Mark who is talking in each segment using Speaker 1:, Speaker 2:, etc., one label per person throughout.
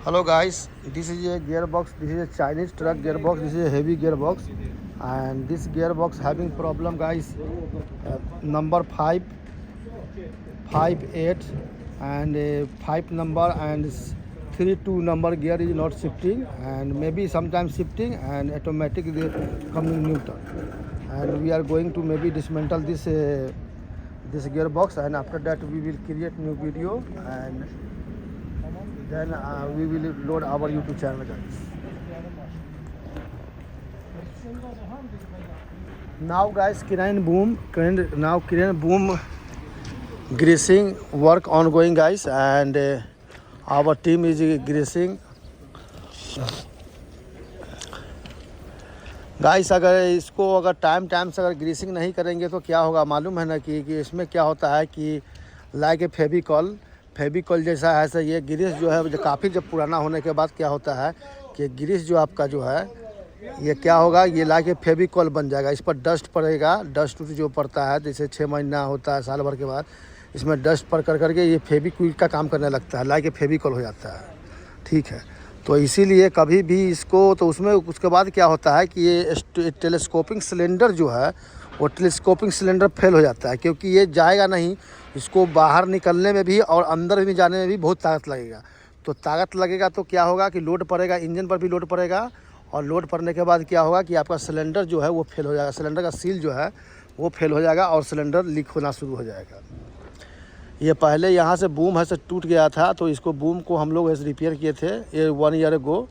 Speaker 1: Hello guys, this is a gearbox. This is a Chinese truck gearbox. This is a heavy gearbox, and this gearbox having problem, guys. Number 5, 8, and 5 number and 3 2 number gear is not shifting, and maybe sometimes shifting and automatic coming neutral. And we are going to maybe dismantle this gearbox, and after that we will create new video, and then we will load our YouTube channel, guys. Now guys, crane boom greasing work ongoing, guys, and our team is greasing. Guys अगर time से अगर greasing नहीं करेंगे तो क्या होगा मालूम है ना कि इसमें क्या होता है कि लाइक ए फेविकॉल जैसा है ऐसा ये ग्रीस जो है जो काफ़ी जब पुराना होने के बाद क्या होता है कि ग्रीस जो आपका जो है ये क्या होगा, ये लाइक ए फेविकॉल बन जाएगा। इस पर डस्ट पड़ेगा, डस्ट जो पड़ता है जैसे 6 महीना होता है साल भर के बाद इसमें डस्ट पड़ करके ये फेविक्विक का काम करने लगता है, लाइक ए फेविकॉल हो जाता है। ठीक है, तो इसीलिए कभी भी इसको तो उसमें उसके बाद क्या होता है कि ये टेलीस्कोपिंग सिलेंडर जो है वो टेलीस्कोपिंग सिलेंडर फेल हो जाता है, क्योंकि ये जाएगा नहीं, इसको बाहर निकलने में भी और अंदर भी जाने में भी बहुत ताकत लगेगा। तो ताकत लगेगा तो क्या होगा कि लोड पड़ेगा, इंजन पर भी लोड पड़ेगा, और लोड पड़ने के बाद क्या होगा कि आपका सिलेंडर जो है वो फेल हो जाएगा, सिलेंडर का सील जो है वो फेल हो जाएगा और सिलेंडर लीक होना शुरू हो जाएगा। ये पहले यहाँ से बूम है से टूट गया था, तो इसको बूम को हम लोग ऐसे रिपेयर किए थे, ये 1 ईयर अगो।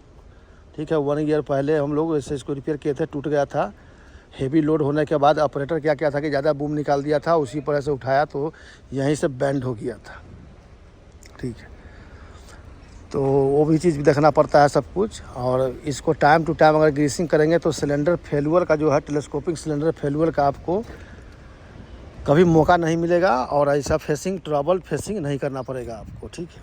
Speaker 1: ठीक है, 1 ईयर पहले हम लोग ऐसे इसको रिपेयर किए थे, टूट गया था। हेवी लोड होने के बाद ऑपरेटर क्या किया था कि ज़्यादा बूम निकाल दिया था, उसी पर ऐसे उठाया तो यहीं से बैंड हो गया था। ठीक है, तो वो भी चीज़ भी देखना पड़ता है सब कुछ, और इसको टाइम टू टाइम अगर ग्रीसिंग करेंगे तो सिलेंडर फेलुअर का जो है टेलीस्कोपिक सिलेंडर फेलुअर का आपको कभी मौका नहीं मिलेगा, और ऐसा ट्रबल फेसिंग नहीं करना पड़ेगा आपको। ठीक है,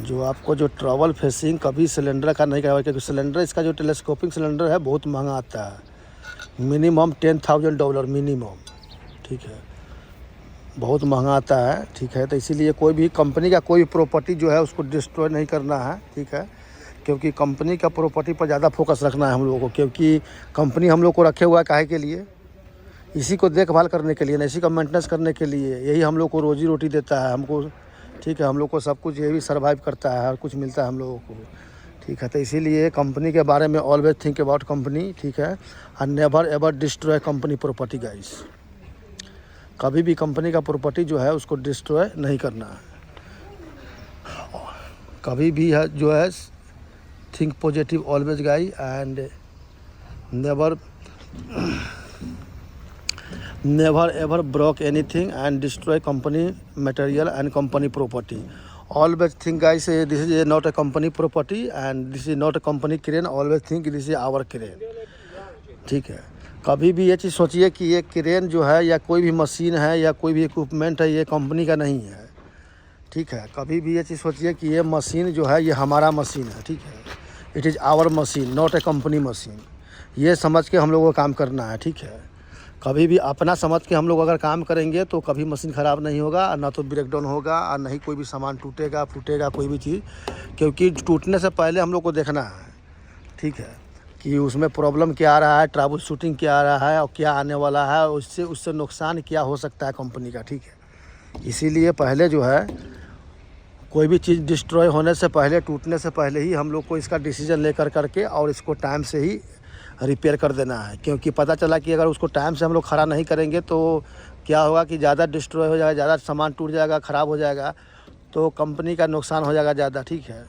Speaker 1: जो आपको जो ट्रबल फेसिंग कभी सिलेंडर का नहीं करना, क्योंकि सिलेंडर इसका जो टेलीस्कोपिक सिलेंडर है बहुत महंगा आता है, मिनिमम $10,000 मिनिमम। ठीक है, बहुत महंगा आता है। ठीक है, तो इसीलिए कोई भी कंपनी का कोई प्रॉपर्टी जो है उसको डिस्ट्रॉय नहीं करना है। ठीक है, क्योंकि कंपनी का प्रॉपर्टी पर ज़्यादा फोकस रखना है हम लोगों को, क्योंकि कंपनी हम लोग को रखे हुआ है काहे के लिए, इसी को देखभाल करने के लिए ना, इसी का मेंटेनेंस करने के लिए, यही हम लोग को रोजी रोटी देता है हमको। ठीक है, हम लोग को सब कुछ यही सर्वाइव करता है, हर कुछ मिलता है हम लोगों को। ठीक है, तो इसीलिए कंपनी के बारे में ऑलवेज थिंक अबाउट कंपनी। ठीक है, और never ever destroy company property guys. कभी भी कंपनी का प्रॉपर्टी जो है उसको डिस्ट्रॉय नहीं करना है, कभी भी है जो है think positive always guys, and never ever broke anything and destroy company material and company property. Always think guys, this is not a company property and this is not a company crane. Always think this is our crane. ठीक है, कभी भी ये चीज़ सोचिए कि ये crane जो है या कोई भी मशीन है या कोई भी इक्विपमेंट है ये कंपनी का नहीं है। ठीक है, कभी भी ये चीज़ सोचिए कि ये मशीन जो है ये हमारा मशीन है। ठीक है, it is our machine, not a company machine. ये समझ के हम लोगों को काम करना है। ठीक है, कभी भी अपना समझ के हम लोग अगर काम करेंगे तो कभी मशीन ख़राब नहीं होगा, ना तो ब्रेक डाउन होगा, और नहीं कोई भी सामान टूटेगा फूटेगा कोई भी चीज़, क्योंकि टूटने से पहले हम लोग को देखना है। ठीक है, कि उसमें प्रॉब्लम क्या आ रहा है, ट्रबल शूटिंग क्या आ रहा है और क्या आने वाला है, उससे नुकसान क्या हो सकता है कंपनी का। ठीक है, इसीलिए पहले जो है कोई भी चीज़ डिस्ट्रॉय होने से पहले, टूटने से पहले ही हम लोग को इसका डिसीजन लेकर करके और इसको टाइम से ही रिपेयर कर देना है। क्योंकि पता चला कि अगर उसको टाइम से हम लोग खड़ा नहीं करेंगे तो क्या होगा कि ज़्यादा डिस्ट्रॉय हो जाएगा, ज़्यादा सामान टूट जाएगा, ख़राब हो जाएगा, तो कंपनी का नुकसान हो जाएगा ज़्यादा। ठीक है,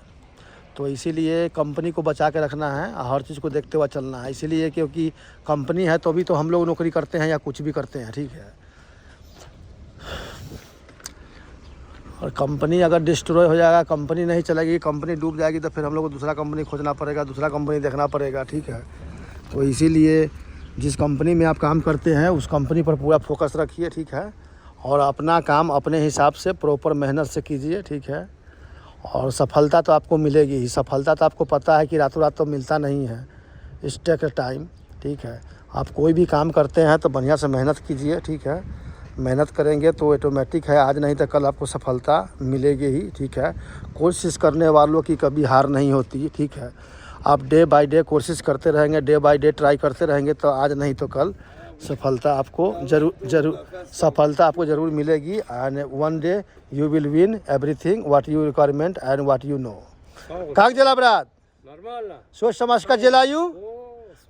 Speaker 1: तो इसीलिए कंपनी को बचा के रखना है, हर चीज़ को देखते हुए चलना है। इसीलिए क्योंकि कंपनी है तो भी तो हम लोग नौकरी करते हैं या कुछ भी करते हैं। ठीक है, और कंपनी अगर डिस्ट्रॉय हो जाएगा, कंपनी नहीं चलेगी, कंपनी डूब जाएगी, तो फिर हम लोग को दूसरा कंपनी खोजना पड़ेगा, दूसरा कंपनी देखना पड़ेगा। ठीक है, तो इसीलिए जिस कंपनी में आप काम करते हैं उस कंपनी पर पूरा फोकस रखिए। ठीक है, और अपना काम अपने हिसाब से प्रॉपर मेहनत से कीजिए। ठीक है, और सफलता तो आपको मिलेगी ही। सफलता तो आपको पता है कि रातों रात तो मिलता नहीं है, इट्स टेक टाइम। ठीक है, आप कोई भी काम करते हैं तो बढ़िया से मेहनत कीजिए। ठीक है, मेहनत करेंगे तो ऑटोमेटिक है, आज नहीं तो कल आपको सफलता मिलेगी ही, ठीक है। कोशिश करने वालों की कभी हार नहीं होती, ठीक है। आप डे बाय डे कोशिश करते रहेंगे, डे बाय डे ट्राई करते रहेंगे तो आज नहीं तो कल सफलता आपको ज़रूर मिलेगी। And one day you will win everything what you requirement and what you know. काग जला ब्रात सो समझ का जलायू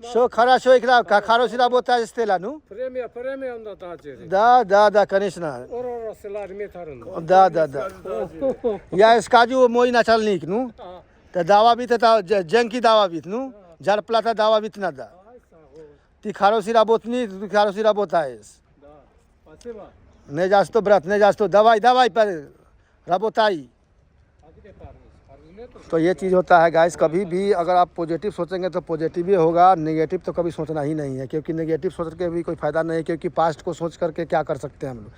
Speaker 1: सो खरा सो इकरा का खारो सिरा बोता स्तेला नु दा कनिशना दा या इसकाजू मोई ना चलनिक नु त दावा भी ता जंग की दावा भी नु जर प्लाता दावा भी ना दा ती खारो सिरा बोतनी खारो सिरा बोता है ने जास्तो ब्रत ने जास्तो दवाई पर रबोताई। तो ये चीज़ होता है गाइस, कभी भी अगर आप पॉजिटिव सोचेंगे तो पॉजिटिव ही होगा, नेगेटिव तो कभी सोचना ही नहीं है, क्योंकि नेगेटिव सोच के भी कोई फ़ायदा नहीं है। क्योंकि पास्ट को सोच करके क्या कर सकते हैं हम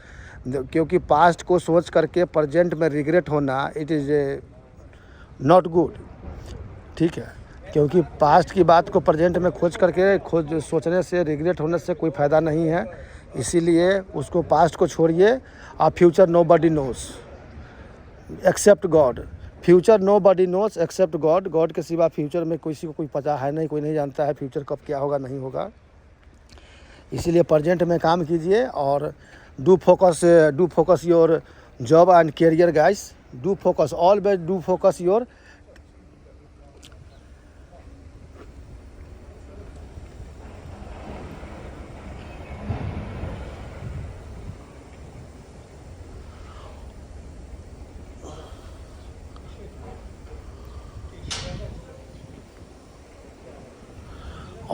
Speaker 1: लोग, क्योंकि पास्ट को सोच करके प्रेजेंट में रिग्रेट होना इट इज़ नॉट गुड, ठीक है। क्योंकि पास्ट की बात को प्रेजेंट में खोज सोचने से रिग्रेट होने से कोई फ़ायदा नहीं है। इसीलिए उसको पास्ट को छोड़िए। आप future nobody knows except God, future nobody knows except God. God के सिवा फ्यूचर में किसी को कोई पता है नहीं, कोई नहीं जानता है फ्यूचर कब क्या होगा नहीं होगा। इसीलिए प्रेजेंट में काम कीजिए और do focus your job and career guys, do focus always do focus your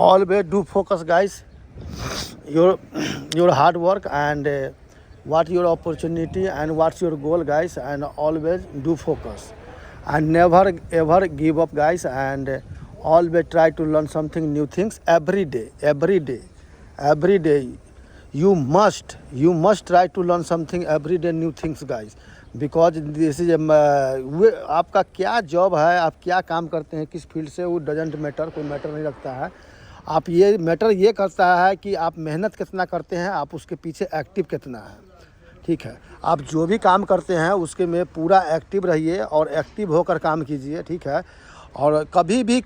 Speaker 1: always do focus guys your hard work and what your opportunity and what's your goal guys, and always do focus and never ever give up guys, and always try to learn something new things every day. You must try to learn something every day, new things guys, because this is आपका क्या job है, आप क्या काम करते हैं, किस field से, वो डजेंट मैटर, कोई मैटर नहीं रखता है। आप ये मैटर ये करता है कि आप मेहनत कितना करते हैं, आप उसके पीछे एक्टिव कितना है, ठीक है। आप जो भी काम करते हैं उसके में पूरा एक्टिव रहिए और एक्टिव होकर काम कीजिए, ठीक है। और कभी भी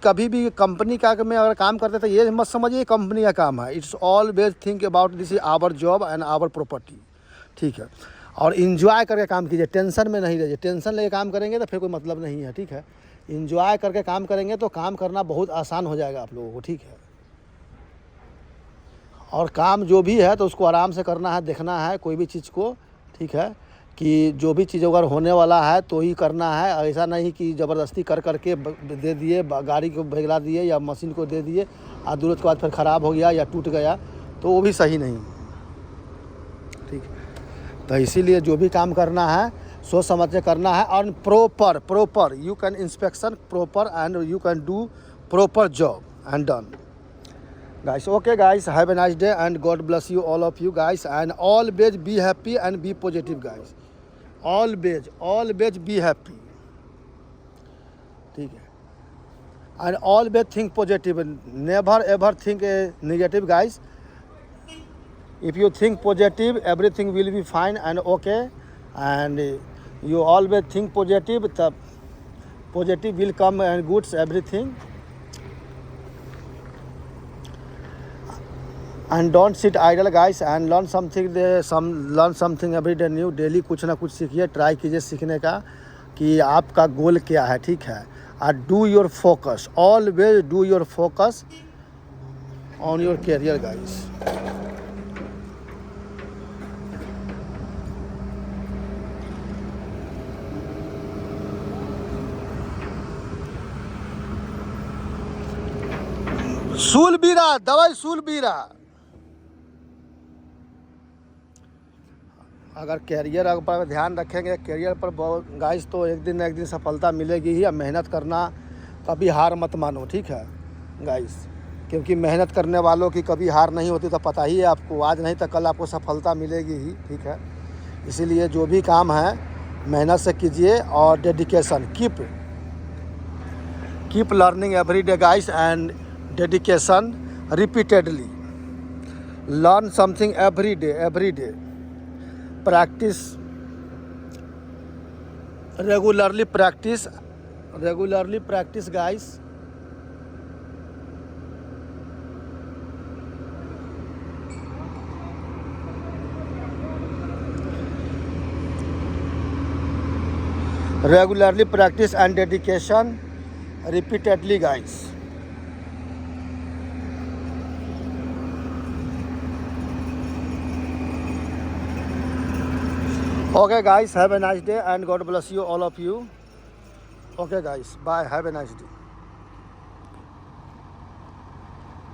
Speaker 1: कंपनी का में अगर काम करते तो ये मत समझिए कंपनी का काम है। It's always think about this is our job and our property, ठीक है। और इन्जॉय करके काम कीजिए, टेंशन में नहीं रहिए। टेंशन लेके काम करेंगे तो फिर कोई मतलब नहीं है, ठीक है। इन्जॉय करके काम करेंगे तो काम करना बहुत आसान हो जाएगा आप लोगों को, ठीक है। और काम जो भी है तो उसको आराम से करना है, देखना है कोई भी चीज़ को, ठीक है। कि जो भी चीज़ अगर होने वाला है तो ही करना है, ऐसा नहीं कि ज़बरदस्ती कर करके दे दिए, गाड़ी को भिगला दिए या मशीन को दे दिए और तुरंत के बाद फिर ख़राब हो गया या टूट गया, तो वो भी सही नहीं, ठीक है। तो इसीलिए जो भी काम करना है सोच समझ के करना है और proper you can inspection proper and you can do proper job and done guys. Okay guys, have a nice day and God bless you all of you guys, and always be happy and be positive guys. Always be happy, ठीक है। and always think positive, never ever think negative guys. If you think positive, everything will be fine and okay, and you always think positive, the positive will come and goods everything. And don't sit idle guys, and learn something every day new. Daily कुछ ना कुछ सीखिए, try कीजिए सीखने का कि आपका गोल क्या है, ठीक है। और do your focus, always do your focus on your career guys. सूलबीरा दवाई सूलबीरा, अगर कैरियर पर ध्यान रखेंगे, कैरियर पर गाइस, तो एक दिन ना एक दिन सफलता मिलेगी ही। मेहनत करना कभी हार मत मानो, ठीक है गाइस, क्योंकि मेहनत करने वालों की कभी हार नहीं होती। तो पता ही है आपको, आज नहीं तो कल आपको सफलता मिलेगी ही, ठीक है। इसीलिए जो भी काम है मेहनत से कीजिए और dedication, keep learning every day guys, and dedication repeatedly, learn something every day practice regularly, practice guys. Regularly practice and dedication repeatedly guys. Okay guys, have a nice day and God bless you all of you. Okay guys, bye, have a nice day.